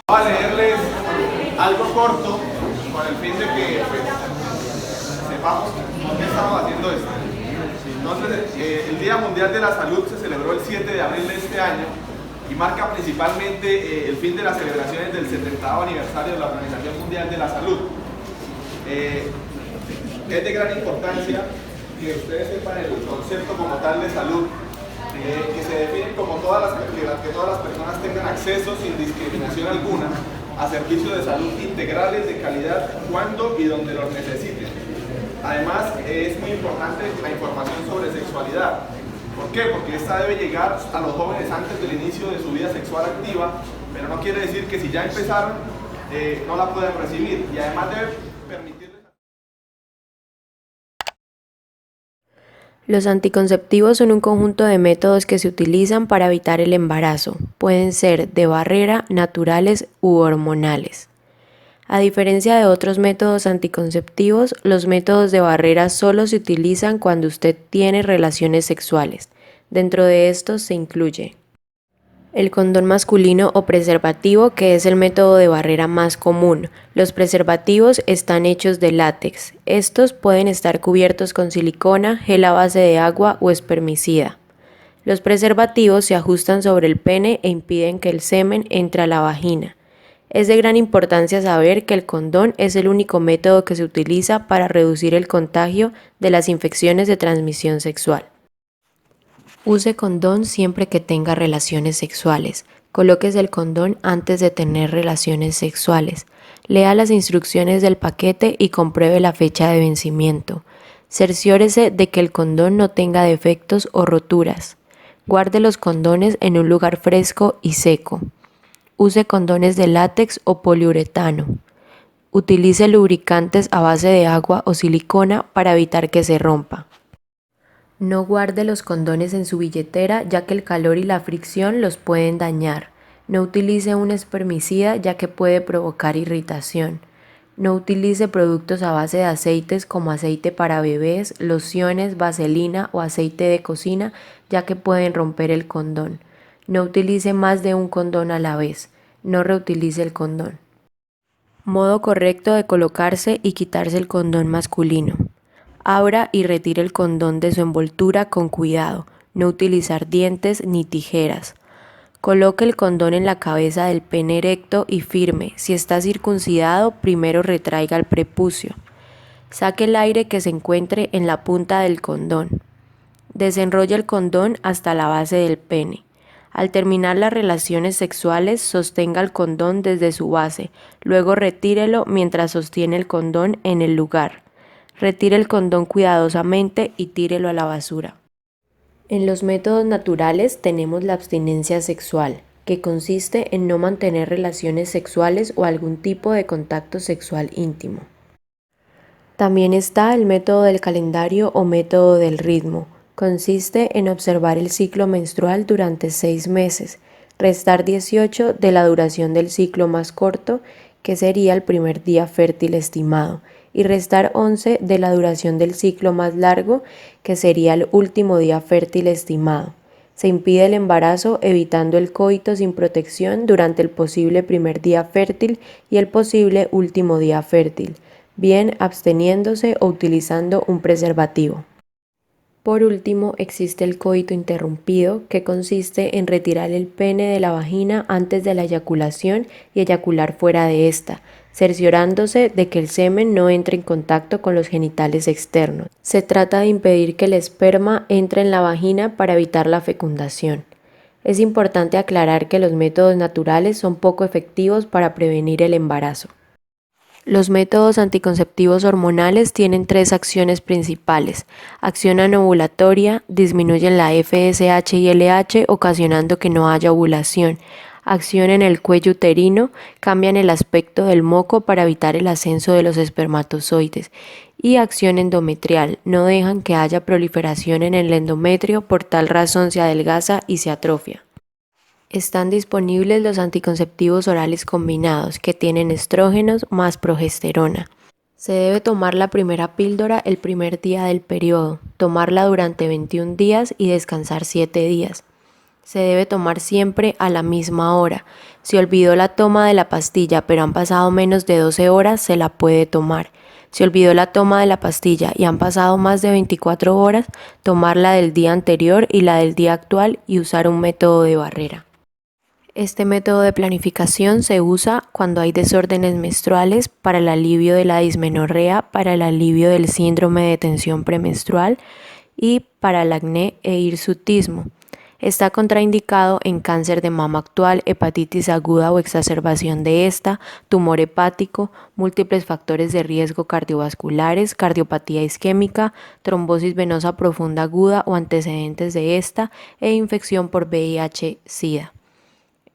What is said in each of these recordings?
Voy a leerles algo corto con el fin de que sepamos por qué estamos haciendo esto. Entonces, el Día Mundial de la Salud se celebró el 7 de abril de este año y marca principalmente el fin de las celebraciones del 70º aniversario de la Organización Mundial de la Salud. Es de gran importancia que ustedes sepan el concepto como tal de salud, que se define como que todas las personas tengan acceso sin discriminación alguna a servicios de salud integrales de calidad cuando y donde los necesiten. Además, es muy importante la información sobre sexualidad. ¿Por qué? Porque esta debe llegar a los jóvenes antes del inicio de su vida sexual activa, pero no quiere decir que si ya empezaron, no la pueden recibir, y además debe permitirles. Los anticonceptivos son un conjunto de métodos que se utilizan para evitar el embarazo. Pueden ser de barrera, naturales u hormonales. A diferencia de otros métodos anticonceptivos, los métodos de barrera solo se utilizan cuando usted tiene relaciones sexuales. Dentro de estos se incluye el condón masculino o preservativo, que es el método de barrera más común. Los preservativos están hechos de látex. Estos pueden estar cubiertos con silicona, gel a base de agua o espermicida. Los preservativos se ajustan sobre el pene e impiden que el semen entre a la vagina. Es de gran importancia saber que el condón es el único método que se utiliza para reducir el contagio de las infecciones de transmisión sexual. Use condón siempre que tenga relaciones sexuales. Colóquese el condón antes de tener relaciones sexuales. Lea las instrucciones del paquete y compruebe la fecha de vencimiento. Cerciórese de que el condón no tenga defectos o roturas. Guarde los condones en un lugar fresco y seco. Use condones de látex o poliuretano. Utilice lubricantes a base de agua o silicona para evitar que se rompa. No guarde los condones en su billetera, ya que el calor y la fricción los pueden dañar. No utilice un espermicida, ya que puede provocar irritación. No utilice productos a base de aceites como aceite para bebés, lociones, vaselina o aceite de cocina, ya que pueden romper el condón. No utilice más de un condón a la vez. No reutilice el condón. Modo correcto de colocarse y quitarse el condón masculino. Abra y retire el condón de su envoltura con cuidado. No utilizar dientes ni tijeras. Coloque el condón en la cabeza del pene erecto y firme. Si está circuncidado, primero retraiga el prepucio. Saque el aire que se encuentre en la punta del condón. Desenrolle el condón hasta la base del pene. Al terminar las relaciones sexuales, sostenga el condón desde su base. Luego retírelo mientras sostiene el condón en el lugar. Retire el condón cuidadosamente y tírelo a la basura. En los métodos naturales tenemos la abstinencia sexual, que consiste en no mantener relaciones sexuales o algún tipo de contacto sexual íntimo. También está el método del calendario o método del ritmo. Consiste en observar el ciclo menstrual durante 6 meses, restar 18 de la duración del ciclo más corto, que sería el primer día fértil estimado, y restar 11 de la duración del ciclo más largo, que sería el último día fértil estimado. Se impide el embarazo evitando el coito sin protección durante el posible primer día fértil y el posible último día fértil, bien absteniéndose o utilizando un preservativo. Por último, existe el coito interrumpido, que consiste en retirar el pene de la vagina antes de la eyaculación y eyacular fuera de esta, cerciorándose de que el semen no entre en contacto con los genitales externos. Se trata de impedir que el esperma entre en la vagina para evitar la fecundación. Es importante aclarar que los métodos naturales son poco efectivos para prevenir el embarazo. Los métodos anticonceptivos hormonales tienen 3 acciones principales. Acción anovulatoria, disminuyen la FSH y LH, ocasionando que no haya ovulación. Acción en el cuello uterino, cambian el aspecto del moco para evitar el ascenso de los espermatozoides. Y acción endometrial, no dejan que haya proliferación en el endometrio, por tal razón se adelgaza y se atrofia. Están disponibles los anticonceptivos orales combinados, que tienen estrógenos más progesterona. Se debe tomar la primera píldora el primer día del periodo, tomarla durante 21 días y descansar 7 días. Se debe tomar siempre a la misma hora. Si olvidó la toma de la pastilla pero han pasado menos de 12 horas, se la puede tomar. Si olvidó la toma de la pastilla y han pasado más de 24 horas, tomar la del día anterior y la del día actual y usar un método de barrera. Este método de planificación se usa cuando hay desórdenes menstruales, para el alivio de la dismenorrea, para el alivio del síndrome de tensión premenstrual y para el acné e hirsutismo. Está contraindicado en cáncer de mama actual, hepatitis aguda o exacerbación de esta, tumor hepático, múltiples factores de riesgo cardiovasculares, cardiopatía isquémica, trombosis venosa profunda aguda o antecedentes de esta e infección por VIH-Sida.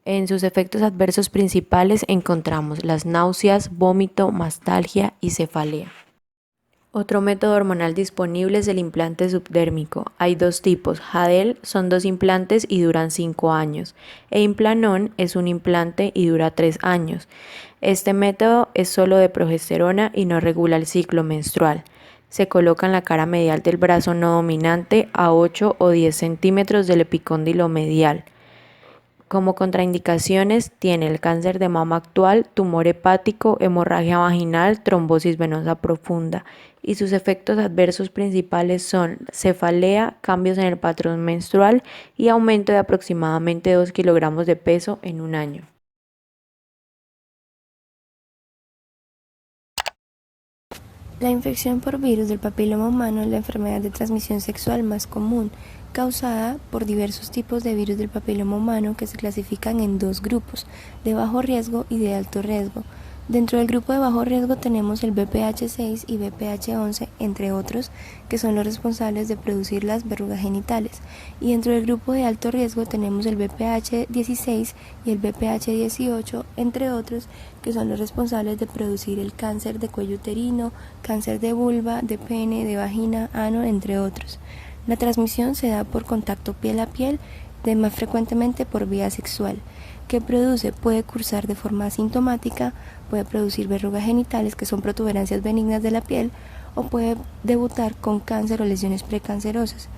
En sus efectos adversos principales encontramos las náuseas, vómito, mastalgia y cefalea. Otro método hormonal disponible es el implante subdérmico. Hay dos tipos. Jadel son 2 implantes y duran 5 años. E Implanon es un implante y dura 3 años. Este método es solo de progesterona y no regula el ciclo menstrual. Se coloca en la cara medial del brazo no dominante a 8 o 10 centímetros del epicóndilo medial. Como contraindicaciones tiene el cáncer de mama actual, tumor hepático, hemorragia vaginal, trombosis venosa profunda, y sus efectos adversos principales son cefalea, cambios en el patrón menstrual y aumento de aproximadamente 2 kilogramos de peso en un año. La infección por virus del papiloma humano es la enfermedad de transmisión sexual más común, causada por diversos tipos de virus del papiloma humano que se clasifican en 2 grupos, de bajo riesgo y de alto riesgo. Dentro del grupo de bajo riesgo tenemos el VPH6 y VPH11, entre otros, que son los responsables de producir las verrugas genitales. Y dentro del grupo de alto riesgo tenemos el VPH16 y el VPH18, entre otros, que son los responsables de producir el cáncer de cuello uterino, cáncer de vulva, de pene, de vagina, ano, entre otros. La transmisión se da por contacto piel a piel, más frecuentemente por vía sexual. ¿Qué produce? Puede cursar de forma asintomática, puede producir verrugas genitales, que son protuberancias benignas de la piel, o puede debutar con cáncer o lesiones precancerosas.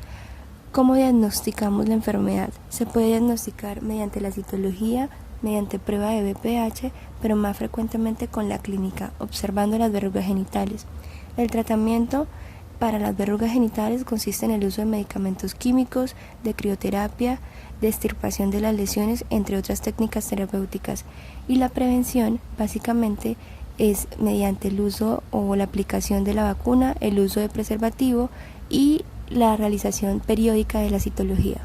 ¿Cómo diagnosticamos la enfermedad? Se puede diagnosticar mediante la citología, mediante prueba de VPH, pero más frecuentemente con la clínica, observando las verrugas genitales. El tratamiento para las verrugas genitales consiste en el uso de medicamentos químicos, de crioterapia, de extirpación de las lesiones, entre otras técnicas terapéuticas. Y la prevención, básicamente, es mediante el uso o la aplicación de la vacuna, el uso de preservativo y la realización periódica de la citología.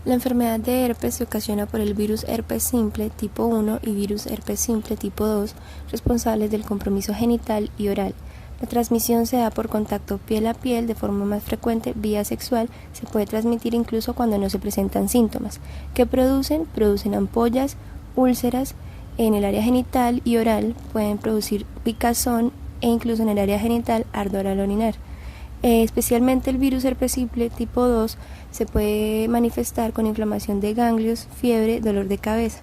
La enfermedad de herpes se ocasiona por el virus herpes simple tipo 1 y virus herpes simple tipo 2, responsables del compromiso genital y oral. La transmisión se da por contacto piel a piel, de forma más frecuente vía sexual. Se puede transmitir incluso cuando no se presentan síntomas. ¿Qué producen? Producen ampollas, úlceras en el área genital y oral, pueden producir picazón e incluso en el área genital ardor al orinar. Especialmente el virus herpes simple tipo 2 se puede manifestar con inflamación de ganglios, fiebre, dolor de cabeza.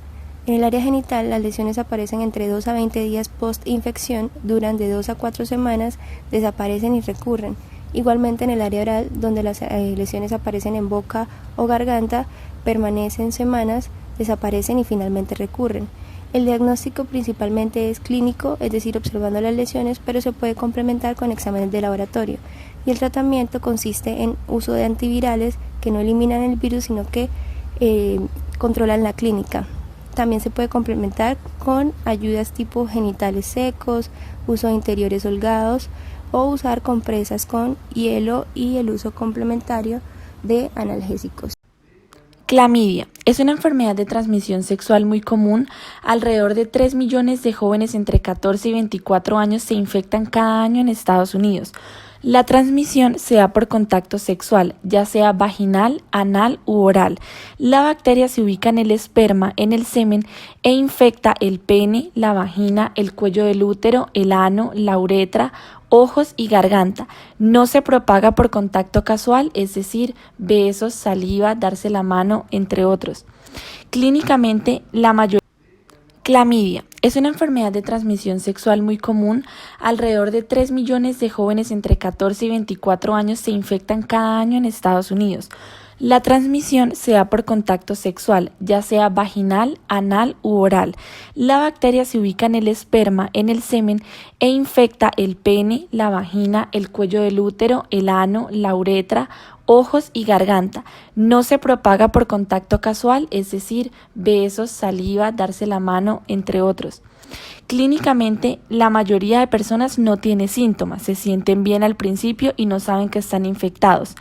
En el área genital, las lesiones aparecen entre 2 a 20 días post-infección, duran de 2 a 4 semanas, desaparecen y recurren. Igualmente en el área oral, donde las lesiones aparecen en boca o garganta, permanecen semanas, desaparecen y finalmente recurren. El diagnóstico principalmente es clínico, es decir, observando las lesiones, pero se puede complementar con exámenes de laboratorio. Y el tratamiento consiste en uso de antivirales que no eliminan el virus, sino que controlan la clínica. También se puede complementar con ayudas tipo genitales secos, uso de interiores holgados o usar compresas con hielo y el uso complementario de analgésicos. Clamidia es una enfermedad de transmisión sexual muy común. Alrededor de 3 millones de jóvenes entre 14 y 24 años se infectan cada año en Estados Unidos. La transmisión se da por contacto sexual, ya sea vaginal, anal u oral. La bacteria se ubica en el esperma, en el semen, e infecta el pene, la vagina, el cuello del útero, el ano, la uretra, ojos y garganta. No se propaga por contacto casual, es decir, besos, saliva, darse la mano, entre otros. Clínicamente, Clamidia es una enfermedad de transmisión sexual muy común. Alrededor de 3 millones de jóvenes entre 14 y 24 años se infectan cada año en Estados Unidos. La transmisión se da por contacto sexual, ya sea vaginal, anal u oral. La bacteria se ubica en el esperma, en el semen, e infecta el pene, la vagina, el cuello del útero, el ano, la uretra, ojos y garganta. No se propaga por contacto casual, es decir, besos, saliva, darse la mano, entre otros. Clínicamente, la mayoría de personas no tiene síntomas, se sienten bien al principio y no saben que están infectados.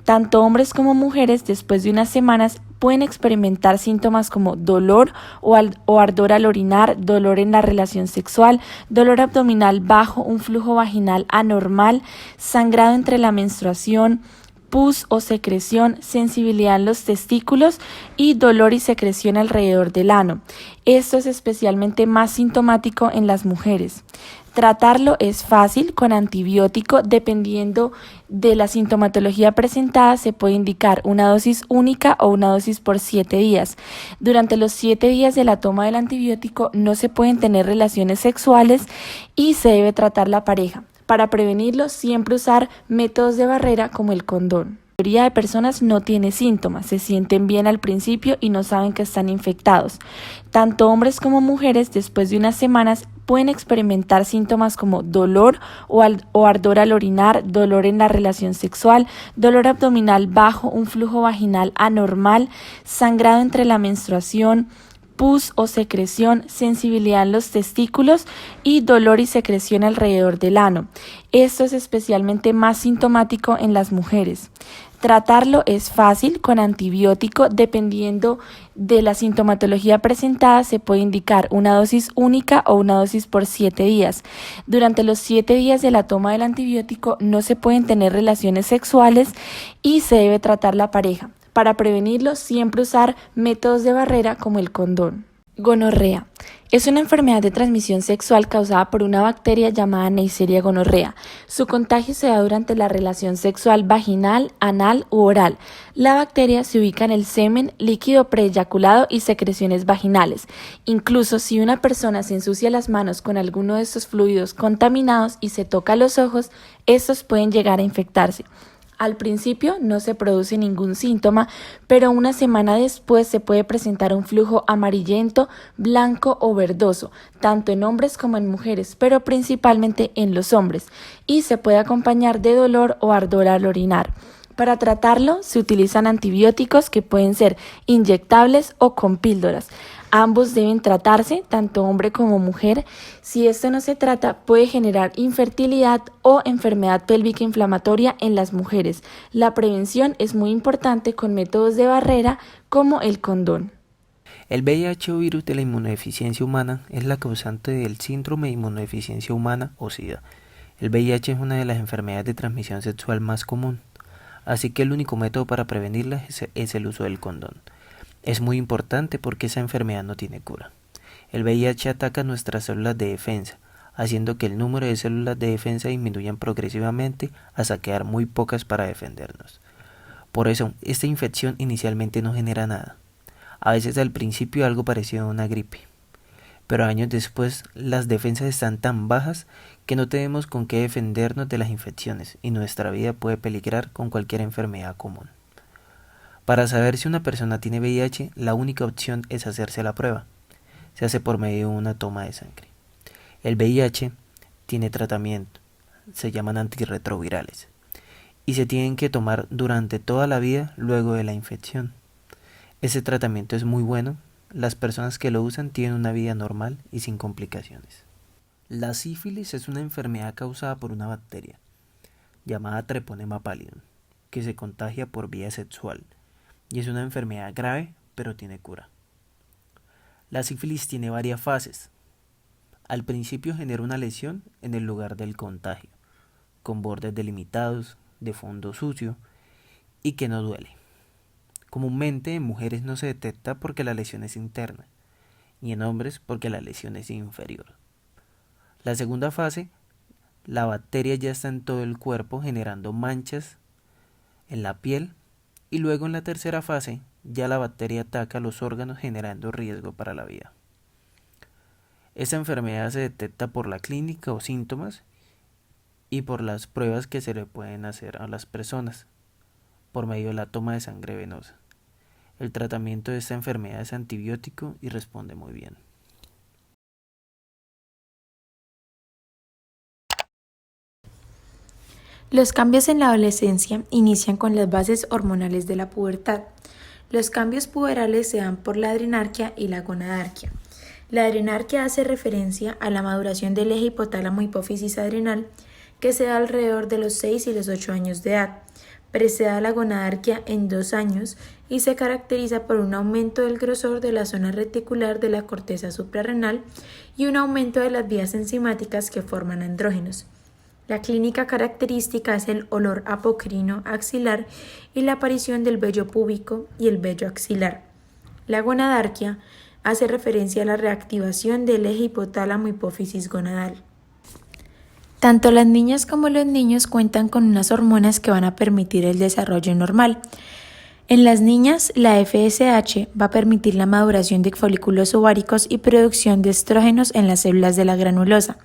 Tanto hombres como mujeres, después de unas semanas, pueden experimentar síntomas como dolor o ardor al orinar, dolor en la relación sexual, dolor abdominal bajo, un flujo vaginal anormal, sangrado entre la menstruación, pus o secreción, sensibilidad en los testículos y dolor y secreción alrededor del ano. Esto es especialmente más sintomático en las mujeres. Tratarlo es fácil con antibiótico. Dependiendo de la sintomatología presentada, se puede indicar una dosis única o una dosis por 7 días. Durante los 7 días de la toma del antibiótico no se pueden tener relaciones sexuales y se debe tratar la pareja. Para prevenirlo, siempre usar métodos de barrera como el condón. La mayoría de personas no tiene síntomas, se sienten bien al principio y no saben que están infectados. Tanto hombres como mujeres, después de unas semanas, pueden experimentar síntomas como dolor o ardor al orinar, dolor en la relación sexual, dolor abdominal bajo, un flujo vaginal anormal, sangrado entre la menstruación, pus o secreción, sensibilidad en los testículos y dolor y secreción alrededor del ano. Esto es especialmente más sintomático en las mujeres. Tratarlo es fácil con antibiótico. Dependiendo de la sintomatología presentada, se puede indicar una dosis única o una dosis por 7 días. Durante los 7 días de la toma del antibiótico no se pueden tener relaciones sexuales y se debe tratar la pareja. Para prevenirlo, siempre usar métodos de barrera como el condón. Gonorrea. Es una enfermedad de transmisión sexual causada por una bacteria llamada Neisseria gonorrea. Su contagio se da durante la relación sexual vaginal, anal u oral. La bacteria se ubica en el semen, líquido preeyaculado y secreciones vaginales. Incluso si una persona se ensucia las manos con alguno de estos fluidos contaminados y se toca los ojos, estos pueden llegar a infectarse. Al principio no se produce ningún síntoma, pero una semana después se puede presentar un flujo amarillento, blanco o verdoso, tanto en hombres como en mujeres, pero principalmente en los hombres, y se puede acompañar de dolor o ardor al orinar. Para tratarlo se utilizan antibióticos que pueden ser inyectables o con píldoras. Ambos deben tratarse, tanto hombre como mujer. Si esto no se trata, puede generar infertilidad o enfermedad pélvica inflamatoria en las mujeres. La prevención es muy importante con métodos de barrera como el condón. El VIH o virus de la inmunodeficiencia humana es la causante del síndrome de inmunodeficiencia humana o SIDA. El VIH es una de las enfermedades de transmisión sexual más común, así que el único método para prevenirla es el uso del condón. Es muy importante porque esa enfermedad no tiene cura. El VIH ataca nuestras células de defensa, haciendo que el número de células de defensa disminuyan progresivamente hasta quedar muy pocas para defendernos. Por eso, esta infección inicialmente no genera nada. A veces al principio algo parecido a una gripe, pero años después las defensas están tan bajas que no tenemos con qué defendernos de las infecciones y nuestra vida puede peligrar con cualquier enfermedad común. Para saber si una persona tiene VIH, la única opción es hacerse la prueba. Se hace por medio de una toma de sangre. El VIH tiene tratamiento, se llaman antirretrovirales, y se tienen que tomar durante toda la vida luego de la infección. Ese tratamiento es muy bueno, las personas que lo usan tienen una vida normal y sin complicaciones. La sífilis es una enfermedad causada por una bacteria, llamada Treponema pallidum, que se contagia por vía sexual. Y es una enfermedad grave, pero tiene cura. La sífilis tiene varias fases. Al principio genera una lesión en el lugar del contagio, con bordes delimitados, de fondo sucio y que no duele. Comúnmente en mujeres no se detecta porque la lesión es interna, y en hombres porque la lesión es inferior. La segunda fase, la bacteria ya está en todo el cuerpo generando manchas en la piel. Y luego en la tercera fase, ya la bacteria ataca los órganos generando riesgo para la vida. Esta enfermedad se detecta por la clínica o síntomas y por las pruebas que se le pueden hacer a las personas por medio de la toma de sangre venosa. El tratamiento de esta enfermedad es antibiótico y responde muy bien. Los cambios en la adolescencia inician con las bases hormonales de la pubertad. Los cambios puberales se dan por la adrenarquia y la gonadarquia. La adrenarquia hace referencia a la maduración del eje hipotálamo-hipófisis adrenal que se da alrededor de los 6 y los 8 años de edad. Precede a la gonadarquia en 2 años y se caracteriza por un aumento del grosor de la zona reticular de la corteza suprarrenal y un aumento de las vías enzimáticas que forman andrógenos. La clínica característica es el olor apocrino axilar y la aparición del vello púbico y el vello axilar. La gonadarquia hace referencia a la reactivación del eje hipotálamo-hipófisis gonadal. Tanto las niñas como los niños cuentan con unas hormonas que van a permitir el desarrollo normal. En las niñas, la FSH va a permitir la maduración de folículos ováricos y producción de estrógenos en las células de la granulosa.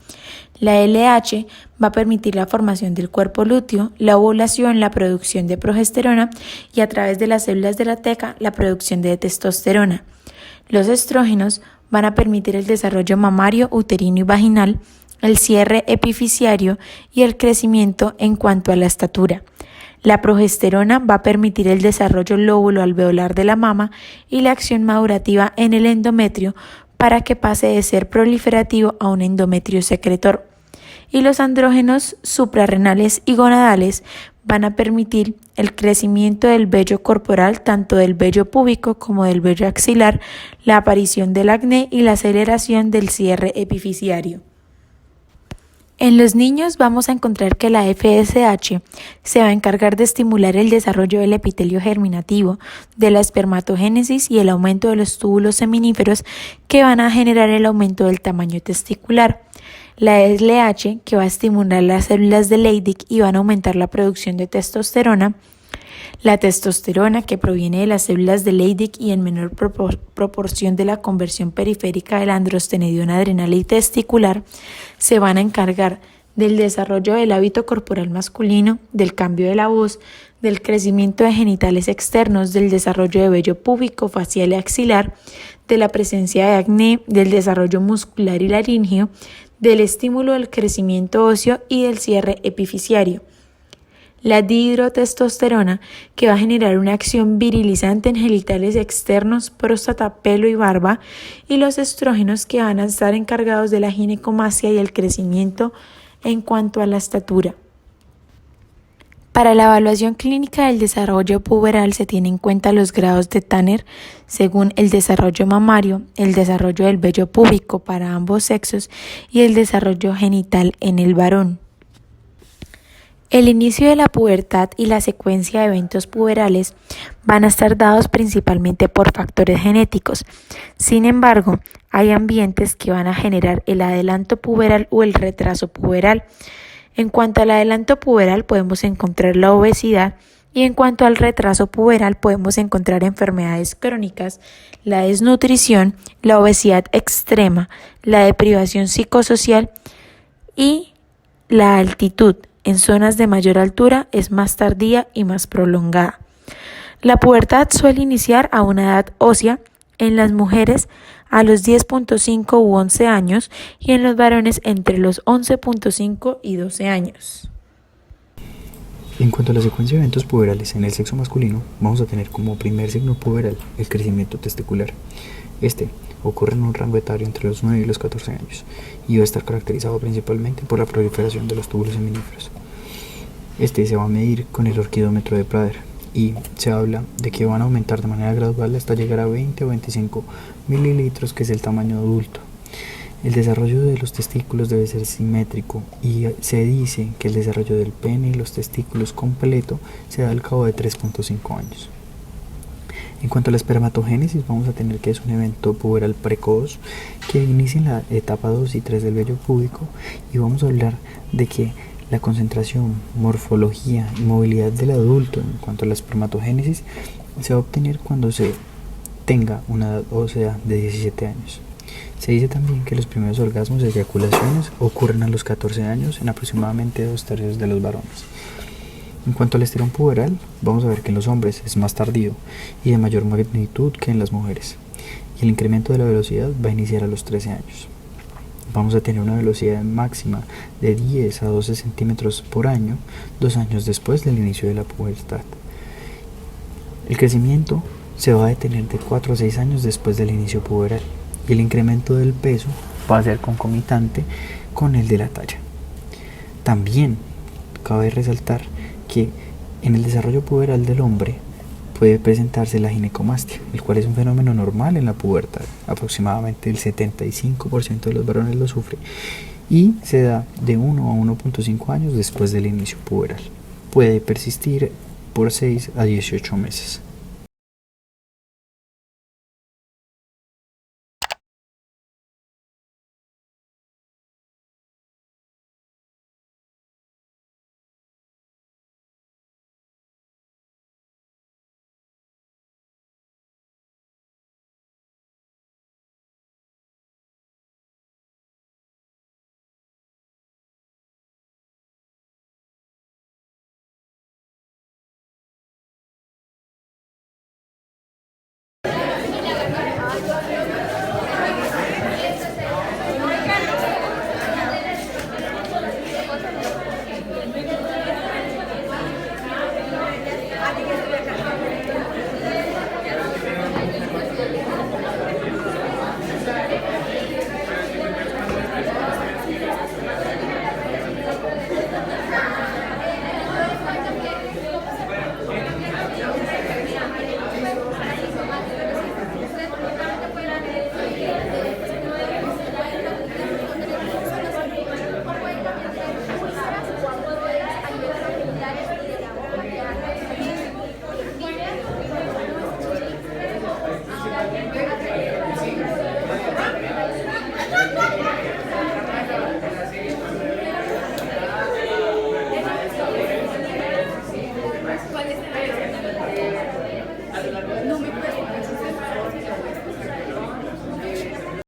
La LH va a permitir la formación del cuerpo lúteo, la ovulación, la producción de progesterona y a través de las células de la teca, la producción de testosterona. Los estrógenos van a permitir el desarrollo mamario, uterino y vaginal, el cierre epifisiario y el crecimiento en cuanto a la estatura. La progesterona va a permitir el desarrollo lóbulo-alveolar de la mama y la acción madurativa en el endometrio para que pase de ser proliferativo a un endometrio secretor. Y los andrógenos suprarrenales y gonadales van a permitir el crecimiento del vello corporal, tanto del vello púbico como del vello axilar, la aparición del acné y la aceleración del cierre epifisiario. En los niños vamos a encontrar que la FSH se va a encargar de estimular el desarrollo del epitelio germinativo, de la espermatogénesis y el aumento de los túbulos seminíferos que van a generar el aumento del tamaño testicular. La LH que va a estimular las células de Leydig y van a aumentar la producción de testosterona. La testosterona, que proviene de las células de Leydig y en menor proporción de la conversión periférica del androstenediona adrenal y testicular, se van a encargar del desarrollo del hábito corporal masculino, del cambio de la voz, del crecimiento de genitales externos, del desarrollo de vello púbico, facial y axilar, de la presencia de acné, del desarrollo muscular y laríngeo, del estímulo del crecimiento óseo y del cierre epifisiario. La dihidrotestosterona, que va a generar una acción virilizante en genitales externos, próstata, pelo y barba, y los estrógenos, que van a estar encargados de la ginecomastia y el crecimiento en cuanto a la estatura. Para la evaluación clínica del desarrollo puberal se tienen en cuenta los grados de Tanner según el desarrollo mamario, el desarrollo del vello púbico para ambos sexos y el desarrollo genital en el varón. El inicio de la pubertad y la secuencia de eventos puberales van a estar dados principalmente por factores genéticos. Sin embargo, hay ambientes que van a generar el adelanto puberal o el retraso puberal. En cuanto al adelanto puberal podemos encontrar la obesidad y en cuanto al retraso puberal podemos encontrar enfermedades crónicas, la desnutrición, la obesidad extrema, la deprivación psicosocial y la altitud. En zonas de mayor altura es más tardía y más prolongada. La pubertad suele iniciar a una edad ósea, en las mujeres a los 10.5 u 11 años y en los varones entre los 11.5 y 12 años. En cuanto a la secuencia de eventos puberales en el sexo masculino, vamos a tener como primer signo puberal el crecimiento testicular. Este ocurre en un rango etario entre los 9 y los 14 años y va a estar caracterizado principalmente por la proliferación de los túbulos seminíferos. Este se va a medir con el orquidómetro de Prader y se habla de que van a aumentar de manera gradual hasta llegar a 20 o 25 mililitros, que es el tamaño adulto. El desarrollo de los testículos debe ser simétrico y se dice que el desarrollo del pene y los testículos completo se da al cabo de 3.5 años. En cuanto a la espermatogénesis, vamos a tener que es un evento puberal precoz que inicia en la etapa 2 y 3 del vello púbico, y vamos a hablar de que la concentración, morfología y movilidad del adulto en cuanto a la espermatogénesis se va a obtener cuando se tenga una edad ósea de 17 años. Se dice también que los primeros orgasmos y eyaculaciones ocurren a los 14 años en aproximadamente 2/3 de los varones. En cuanto al estirón puberal, vamos a ver que en los hombres es más tardío y de mayor magnitud que en las mujeres. Y el incremento de la velocidad va a iniciar a los 13 años. Vamos a tener una velocidad máxima de 10 a 12 centímetros por año, 2 años después del inicio de la pubertad. El crecimiento se va a detener de 4 a 6 años después del inicio puberal y el incremento del peso va a ser concomitante con el de la talla. También cabe resaltar que en el desarrollo puberal del hombre puede presentarse la ginecomastia, el cual es un fenómeno normal en la pubertad. Aproximadamente el 75% de los varones lo sufre y se da de 1 a 1.5 años después del inicio puberal. Puede persistir por 6 a 18 meses.